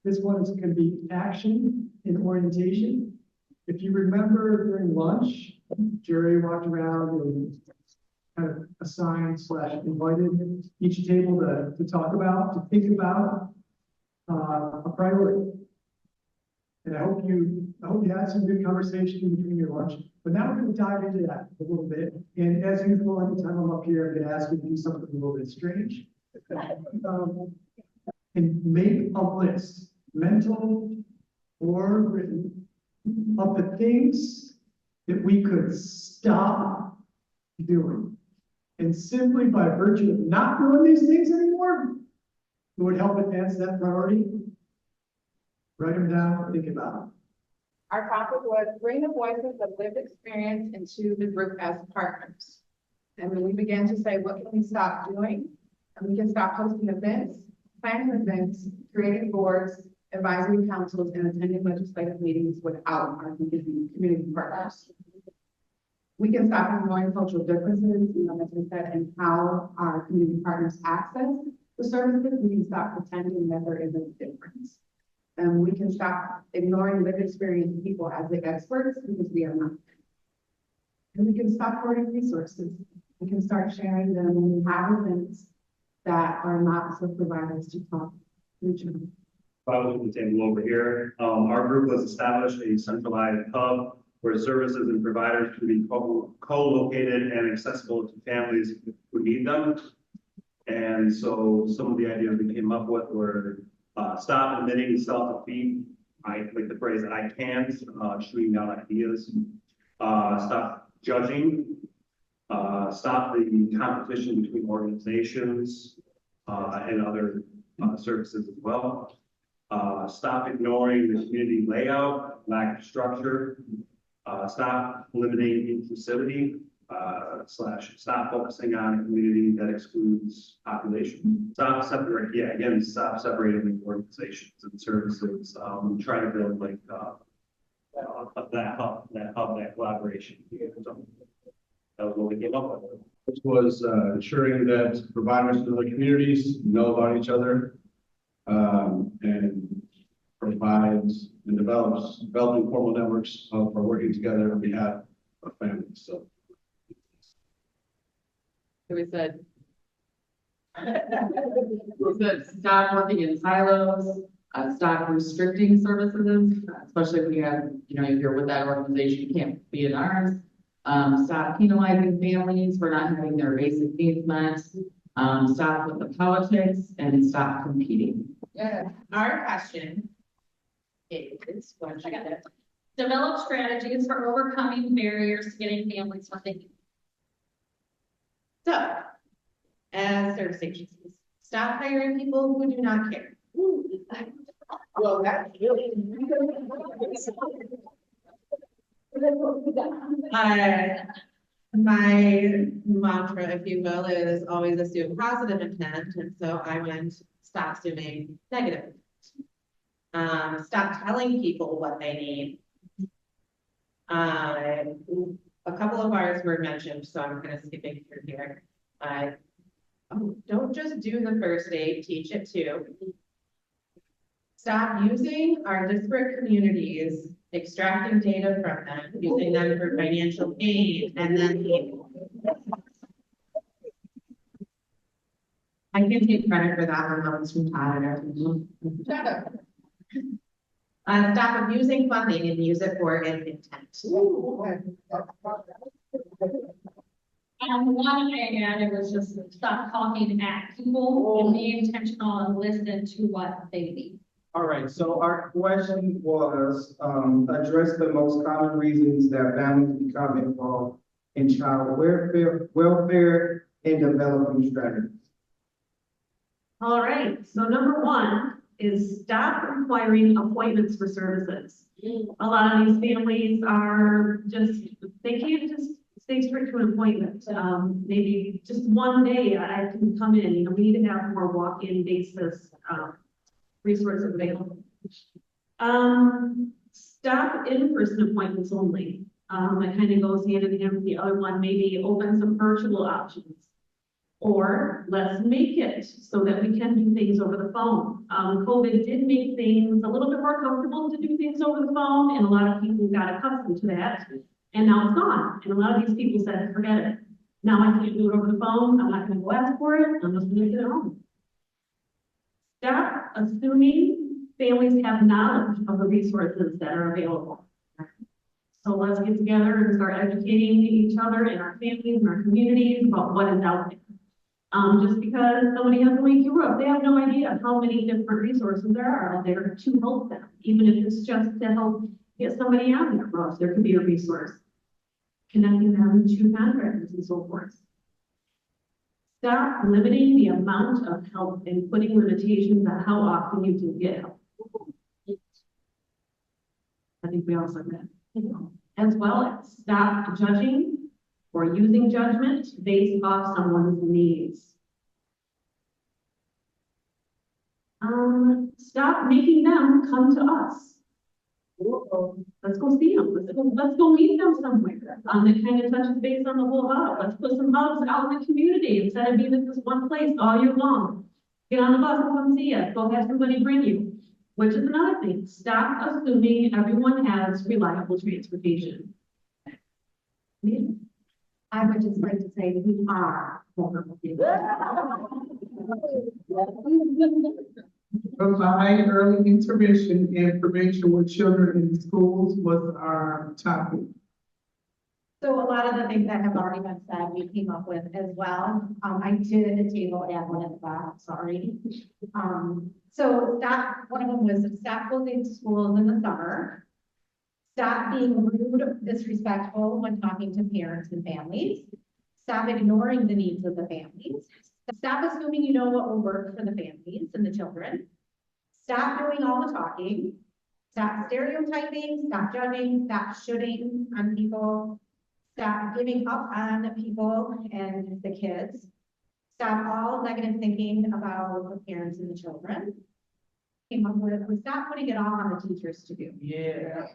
This one is going to be action and orientation. If you remember during lunch, Jerry walked around and kind of assigned / invited each table to talk about, to think about a priority. And I hope you had some good conversation between your lunch. But now we're going to dive into that a little bit. And as usual, anytime I'm up here, I'm going to ask you to do something a little bit strange. And make a list, mental or written, of the things that we could stop doing. And simply by virtue of not doing these things anymore, it would help advance that priority. Write them down, think about it. Our topic was bring the voices of lived experience into the group as partners. And then we began to say, what can we stop doing? And we can stop hosting events, planning events, creating boards, advisory councils, and attending legislative meetings without our community partners. We can stop ignoring cultural differences, as we said, and how our community partners access the services. We can stop pretending that there isn't a difference. And we can stop ignoring lived experience people as the experts, because we are not. And we can stop hoarding resources. We can start sharing them when we have events that are not for providers to talk to each other. Probably the table over here. Our group was established a centralized hub where services and providers can be co-located and accessible to families who need them. And so some of the ideas we came up with were stop admitting self-defeat. I like the phrase I can't, shooting down ideas. Stop judging. Stop the competition between organizations and other services as well. Stop ignoring the community layout, lack of structure. Stop limiting inclusivity. Stop focusing on a community that excludes population. Stop separating the organizations and services. Try to build like that collaboration. So that was what we came up with. This was ensuring that providers in other communities know about each other and provides and developing formal networks for working together on behalf of families. So we said stop working in silos, stop restricting services, especially if you have, if you're with that organization, you can't be in ours. Stop penalizing families for not having their basic needs met. Stop with the politics and stop competing. Yeah. Our question is, develop strategies for overcoming barriers to getting families what they need. So, as service agencies, stop hiring people who do not care. Well, that's really my mantra, if you will, is always assume positive intent, and so I went stop assuming negative. Stop telling people what they need. A couple of ours were mentioned, so I'm kind of skipping through here. Don't just do the first aid, teach it too. Stop using our disparate communities, extracting data from them, using them for financial gain, and then I can take credit for that one. That was from Todd. Shut up. Stop abusing funding and use it for an intent. And the one I added was just stop talking at people and be intentional and listen to what they need. All right, so our question was address the most common reasons that families become involved in child welfare and development strategies. All right, so number one is stop requiring appointments for services. A lot of these families are they can't just stay strict to an appointment. Maybe just one day I can come in. We need to have more walk-in basis resources available. Stop in-person appointments only. It kind of goes hand in hand with the other one. Maybe open some virtual options. Or let's make it so that we can do things over the phone. COVID did make things a little bit more comfortable to do things over the phone, and a lot of people got accustomed to that. And now it's gone. And a lot of these people said, forget it. Now I can't do it over the phone. I'm not gonna go ask for it. I'm just gonna do it at home. Stop assuming families have knowledge of the resources that are available. So let's get together and start educating each other and our families and our communities about what is out there. Just because somebody has to wake you up, they have no idea how many different resources there are out there to help them. Even if it's just to help get somebody on their bus, there could be a resource. Connecting them to contractors and so forth. Stop limiting the amount of help and putting limitations on how often you can get help. I think we all said that. As well as stop judging or using judgment based off someone's needs. Stop making them come to us. Let's go see them. Let's go meet them somewhere. That kind of touches base on the whole hub. Let's put some hubs out in the community instead of being at this one place all year long. Get on the bus and come see us. Go have somebody bring you. Which is another thing. Stop assuming everyone has reliable transportation. Yeah. I would just like to say we are vulnerable. Provide early intervention and prevention with children in schools was our topic. So a lot of the things that have already been said, we came up with as well. I did a table add one at the bottom, sorry. So stop, one of them was stop closing schools in the summer. Stop being rude, disrespectful when talking to parents and families. Stop ignoring the needs of the families. Stop assuming you know what will work for the families and the children. Stop doing all the talking. Stop stereotyping, stop judging, stop shooting on people. Stop giving up on people and the kids. Stop all negative thinking about the parents and the children. Came up with stop putting it all on the teachers to do. Yeah.